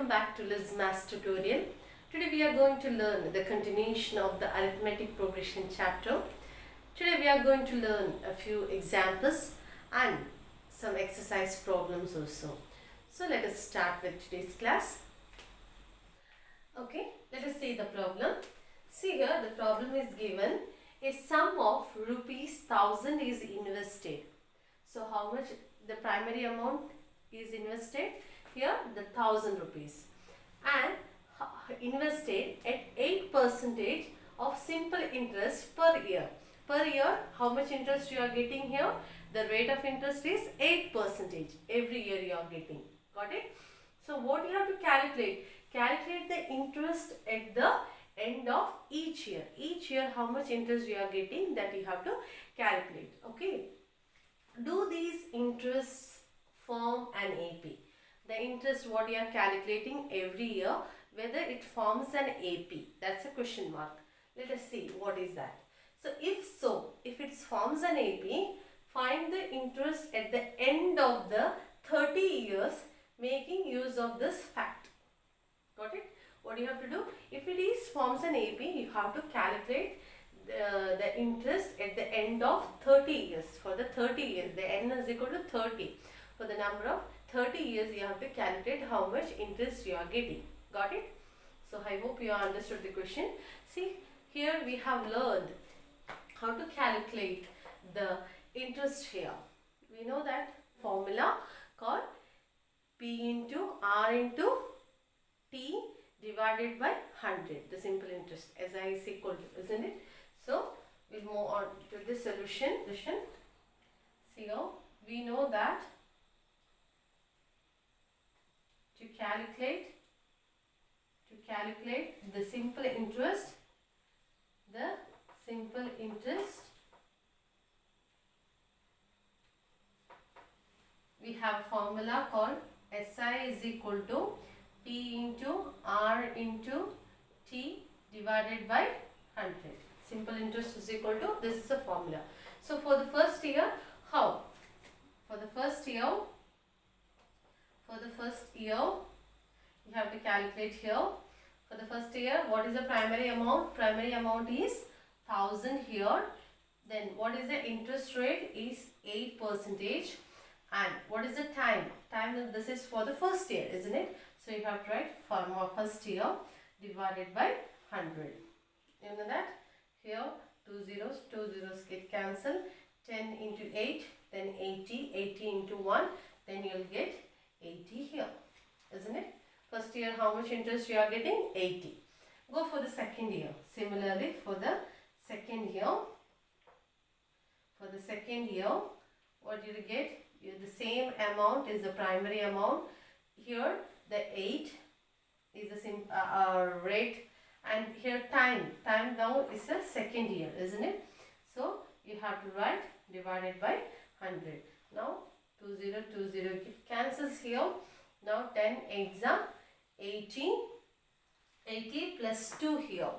welcome back to Liz Maths tutorial. Today we are going to learn the continuation of the arithmetic progression chapter. Today we are going to learn a few examples and some exercise problems also. So let us start with today's class. Okay, let us see the problem. See here, the problem is given. A sum of rupees 1000 is invested. So how much the primary amount is invested? Here the 1000 rupees and invested at 8% of simple interest per year. Per year, how much interest you are getting here? The rate of interest is 8%. Every year you are getting. Got it? So what you have to calculate? Calculate the interest at the end of each year. Each year how much interest you are getting, that you have to calculate. Okay. Do these interests form an AP? The interest what you are calculating every year, whether it forms an AP, that's a question mark. Let us see what is that. So if it forms an AP, find the interest at the end of the 30 years making use of this fact. Got it? What you have to do? If it is forms an AP, you have to calculate the interest at the end of 30 years. For the 30 years, the n is equal to 30. For the number of 30 years, you have to calculate how much interest you are getting. Got it? So I hope you understood the question. See, here we have learned how to calculate the interest here. We know that formula called P into R into T divided by 100. The simple interest SI is equal to, isn't it? So we'll move on to the solution. See here, we know that to calculate the simple interest, we have a formula called SI is equal to P into R into T divided by 100. Simple interest is equal to, this is a formula. So for the first year, how? For the first year, you have to calculate here. For the first year, what is the primary amount? Primary amount is 1000 here. Then what is the interest rate? Is 8%. And what is the time? Time, this is for the first year, isn't it? So you have to write formula first year divided by 100. You know that? Here 2 zeros get cancelled. 10 into 8, then 80 into 1, then you will get 80 here, isn't it? First year how much interest you are getting? 80. Go for the second year. Similarly for the second year, what you will get? The same amount is the primary amount. Here the 8 is the rate, and here time now is the second year, isn't it? So you have to write divided by 100. Now 20 cancels here. Now 10 8s are 80 plus 2 here.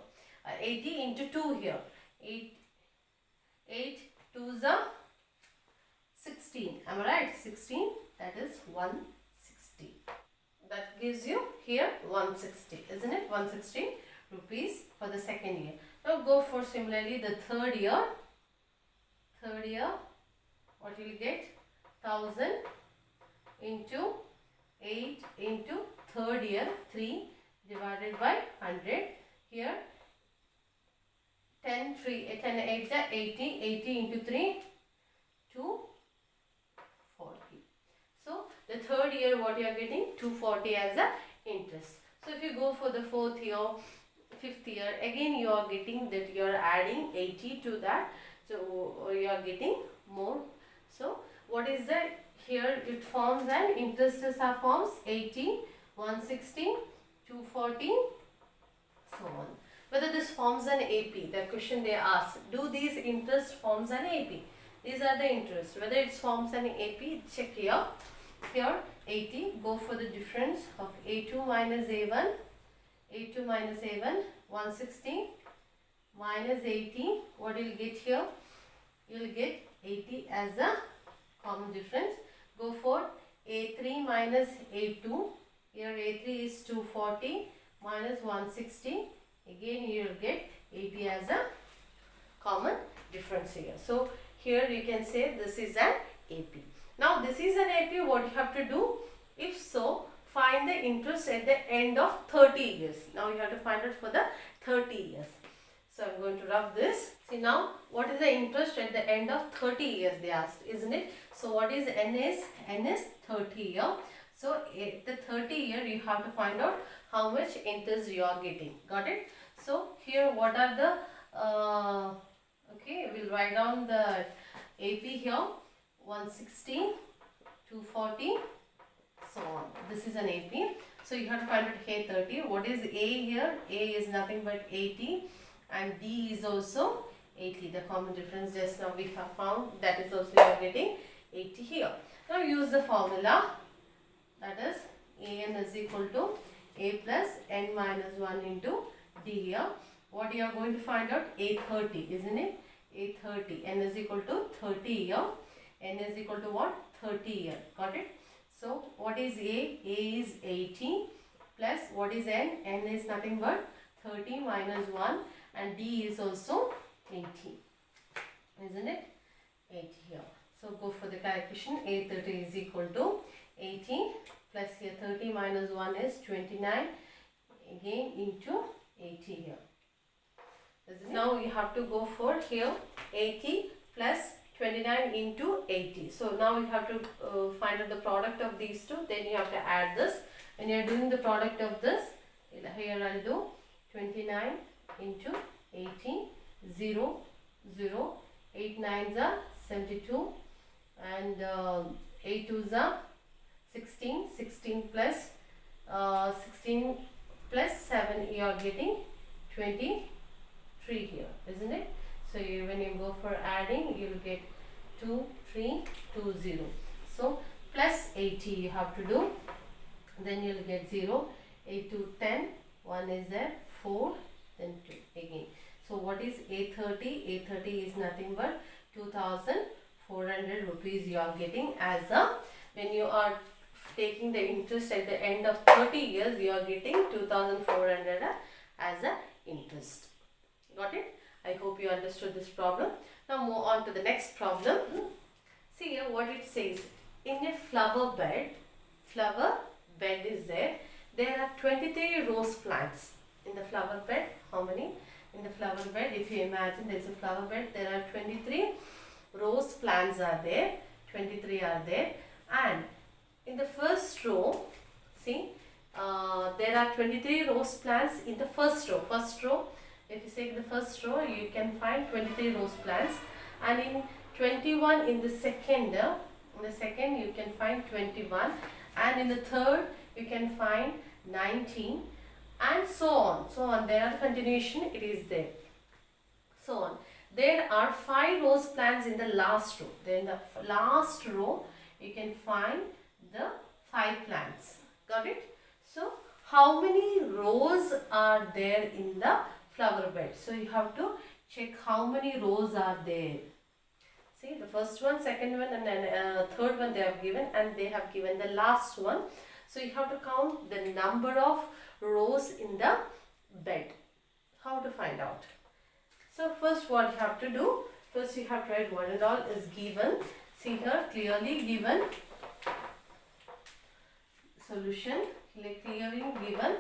80 into 2 here. 8 2s are 16. Am I right? 16, that is 160. That gives you here 160, isn't it? 160 rupees for the second year. Now go for similarly the third year. What you will get? 1000 into 8 into third year, 3 divided by 100. Here 10 8s are 80 into 3, 240. So the third year what you are getting? 240 as a interest. So if you go for the fourth year, fifth year, again you are getting that you are adding 80 to that. So you are getting more. So what is that? Here it forms an interest forms 80, 160, 240, so on. Whether this forms an AP, the question they ask, do these interest forms an AP? These are the interests. Whether it forms an AP, check here. Here 80, go for the difference of A2 minus A1. 160 minus 80. What you will get here? You will get 80 as a common difference. Go for A3 minus A2. Here A3 is 240 minus 160. Again you will get 80 as a common difference here. So here you can say this is an AP. Now this is an AP. What you have to do? If so, find the interest at the end of 30 years. Now you have to find it for the 30 years. So I am going to rub this. See now, what is the interest at the end of 30 years they asked, isn't it? So what is N is? N is 30 year. So at the 30 year you have to find out how much interest you are getting. Got it? So here what are the, okay, we'll write down the AP here, 160, 240, so on. This is an AP. So you have to find out here 30. What is A here? A is nothing but 80 and D is also 80. The common difference just now we have found, that is also you are getting 80 here. Now use the formula, that is AN is equal to A plus N minus 1 into D here. What you are going to find out? A30, isn't it? A30. N is equal to 30 here. N is equal to what? 30 here. Got it? So what is A? A is 80 plus what is N? N is nothing but 30 minus 1 and D is also 80. Isn't it? 80 here. So go for the calculation. A30 is equal to 80 plus here 30 minus 1 is 29 again into 80 here. Now you have to go for here 80 plus 29 into 80. So now you have to find out the product of these two. Then you have to add this. When you are doing the product of this, here I'll do 29 into 80, 0, 0, 8 9s are 72 and 8 2s are 16, 16 plus 7 you are getting 23 here, isn't it? So when you go for adding, you will get 2, 3, 2, 0. So plus 80 you have to do. Then you will get 0, 8 to 10, 1 is there, 4, then 2 again. So what is A30? A30 is nothing but 2,400 rupees you are getting as a, when you are taking the interest at the end of 30 years, you are getting 2,400 as a interest. Got it? I hope you understood this problem. Now move on to the next problem. See here what it says. In a flower bed is there. There are 23 rose plants. In the flower bed, how many? In the flower bed, if you imagine there is a flower bed, there are 23 rose plants are there. 23 are there. And in the first row, see, there are 23 rose plants in the first row. First row, if you take the first row, you can find 23 rose plants, and in 21 in the second, you can find 21, and in the third you can find 19, and so on. So on. There are continuation. It is there. So on. There are 5 rose plants in the last row. Then in the last row you can find the 5 plants. Got it? So how many rows are there in the flower bed? So you have to check how many rows are there. See, the first one, second one, and then third one they have given, and they have given the last one. So you have to count the number of rows in the bed. How to find out? So first what you have to do, first you have to write what and all is given. See here, clearly given. Solution, clearly given.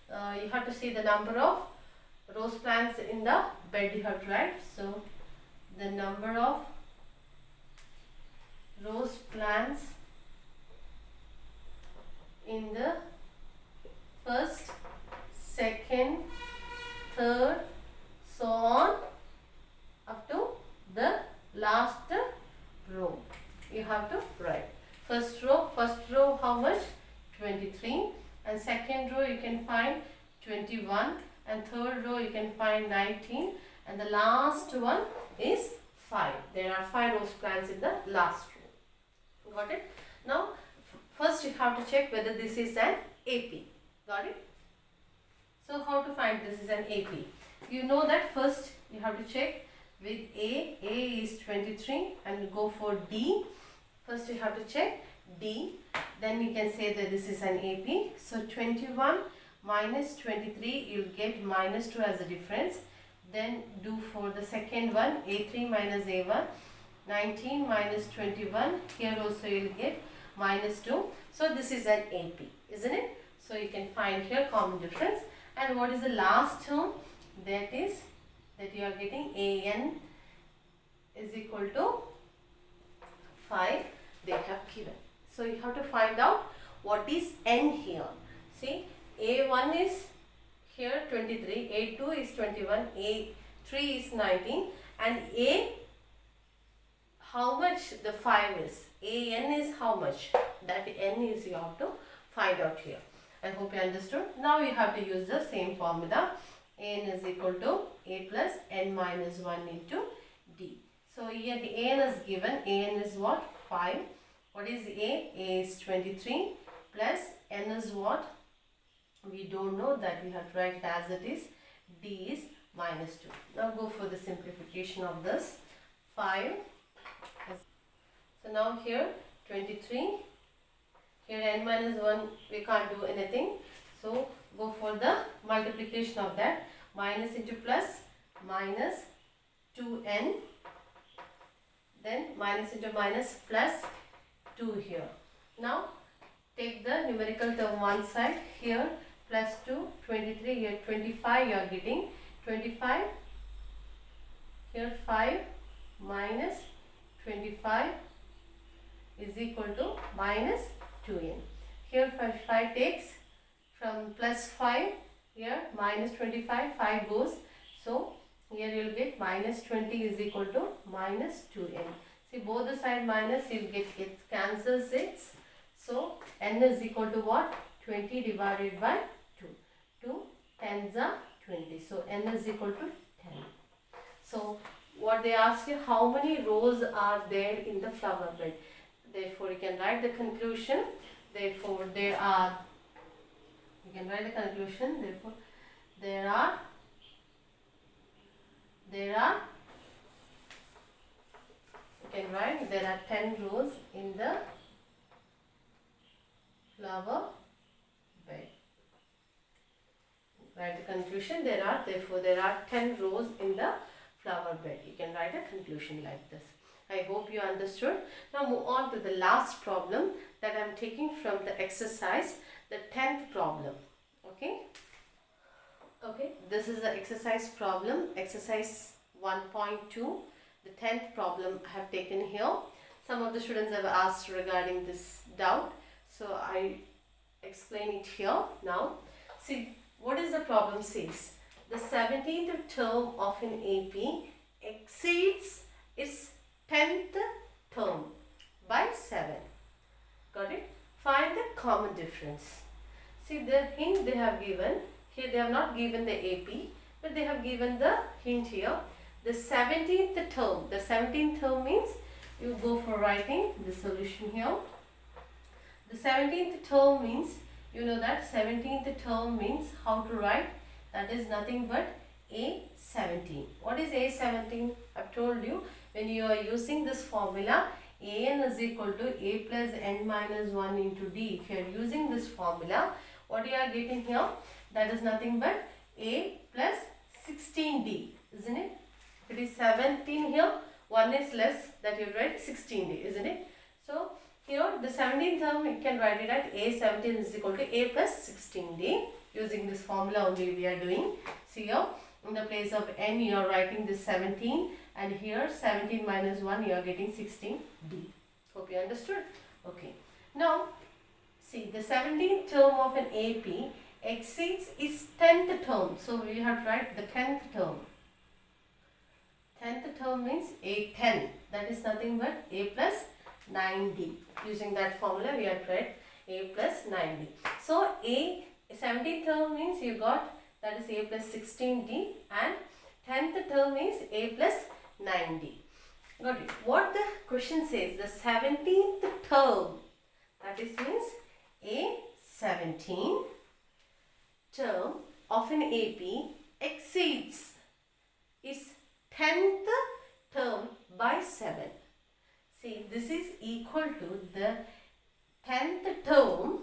You have to see the number of rose plants in the bed you have to write. So the number of rose plants in the first, second, third, so on up to the last row. You have to write. First row how much? 23, and second row you can find 21, and third row you can find 19, and the last one is 5. There are 5 rose plants in the last row. Got it? Now first you have to check whether this is an AP. Got it? So how to find this is an AP? You know that first you have to check with A is 23, and go for D. First you have to check D. Then you can say that this is an AP. So 21 minus 23, you'll get minus 2 as a difference. Then do for the second one, A3 minus A1. 19 minus 21, here also you'll get minus 2. So this is an AP, isn't it? So you can find here common difference. And what is the last term? That is that you are getting AN is equal to 5 they have given. So you have to find out what is N here. See, A1 is here 23, A2 is 21, A3 is 19, and A, how much the 5 is? AN is how much? That N is you have to find out here. I hope you understood. Now you have to use the same formula. AN is equal to A plus N minus 1 into D. So here the AN is given. AN is what? 5. What is A? A is 23 plus N is what? We don't know, that we have to write it as it is. D is minus 2. Now go for the simplification of this. 5. So now here 23. Here N minus 1 we can't do anything. So go for the multiplication of that. Minus into plus, minus 2n. Then minus into minus, plus 2 here. Now take the numerical term one side. Here plus 2, 23, here 25 you are getting. 25, here 5 minus 25 is equal to minus 2n. Here 5 takes from plus 5, here minus 25, 5 goes. So here you will get minus 20 is equal to minus 2n. See, both the side minus, you will get it cancels it. So n is equal to what? 20 divided by 2. 2 tens are 20. So n is equal to 10. So what they ask you, how many rows are there in the flower bed? Therefore you can write the conclusion. Therefore there are, you can write the conclusion. Therefore there are you can write there are 10 rows in the flower bed. Write the conclusion. Therefore there are 10 rows in the flower bed. You can write a conclusion like this. I hope you understood. Now move on to the last problem that I am taking from the exercise, the 10th problem. Okay, this is the exercise problem, exercise 1.2. The 10th problem I have taken here. Some of the students have asked regarding this doubt, so I explain it here now. See, what is the problem says? The 17th term of an AP exceeds its 10th term by 7. Got it? Find the common difference. See, the hint they have given here, they have not given the AP, but they have given the hint here. The 17th term. The 17th term means you go for writing the solution here. The 17th term means, you know that 17th term means how to write. That is nothing but A17. What is A17? I've told you, when you are using this formula, AN is equal to A plus N minus 1 into D. If you are using this formula, what you are getting here? That is nothing but A plus 16D, isn't it? If it is 17 here, 1 is less, that you write 16D, isn't it? So here the 17th term you can write it at A17 is equal to A plus 16D. Using this formula only we are doing. See here, in the place of N you are writing this 17, and here 17 minus 1 you are getting 16D. Hope you understood. Okay. Now see, the 17th term of an AP exceeds its 10th term. So we have to write the 10th term. 10th term means A10. That is nothing but A plus 9D. Using that formula we have to write A plus 9D. So A 17th term means you got, that is A plus 16D, and 10th term means A plus 9D. Got it? What the question says, the 17th term, that is means A17 term of an AP exceeds its 10th term by 7. See, this is equal to the 10th term,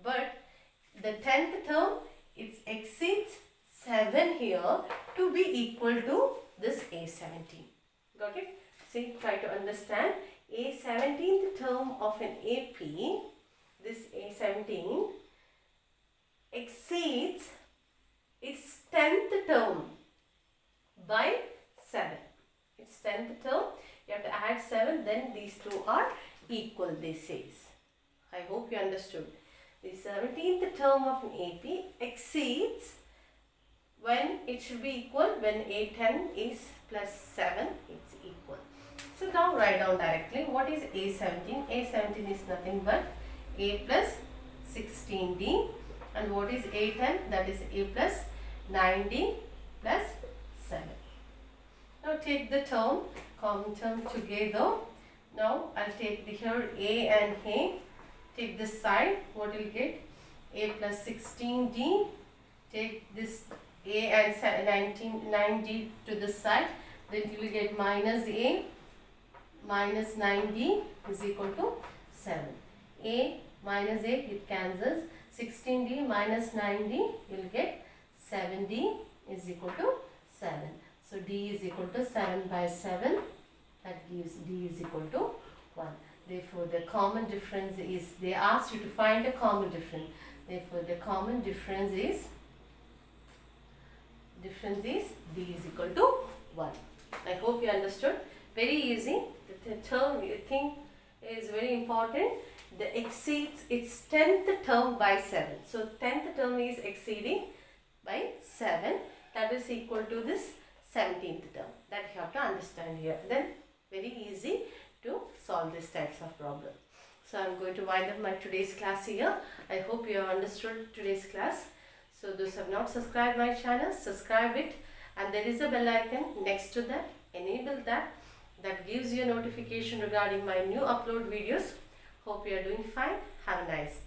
but the 10th term, it exceeds 7 here to be equal to this A17. Got it? See, try to understand. A17th term of an AP, this A17 exceeds its 10th term by 7. Its 10th term, you have to add 7, then these two are equal, this says. I hope you understood. The 17th term of an AP exceeds when it should be equal, when A10 is plus 7, it's equal. So now write down directly what is A17. A17 is nothing but A plus 16D, and what is A10? That is A plus 9D plus 7. Now take the term, common term together. Now I'll take the here A and A. Take this side, what will get? A plus 16D. Take this A and 9D to this side. Then you will get minus A minus 9D is equal to 7. A minus A, it cancels. 16D minus 9D, you will get 7D is equal to 7. So D is equal to 7 by 7. That gives D is equal to 1. Therefore, the common difference is, they asked you to find a common difference. Therefore, the common difference is D is equal to 1. I hope you understood. Very easy. The term you think is very important. The exceeds its 10th term by 7. So 10th term is exceeding by 7. That is equal to this 17th term. That you have to understand here. Then very easy to solve these types of problem. So I am going to wind up my today's class here. I hope you have understood today's class. So those who have not subscribed my channel, subscribe it, and there is a bell icon next to that. Enable that. That gives you a notification regarding my new upload videos. Hope you are doing fine. Have a nice day.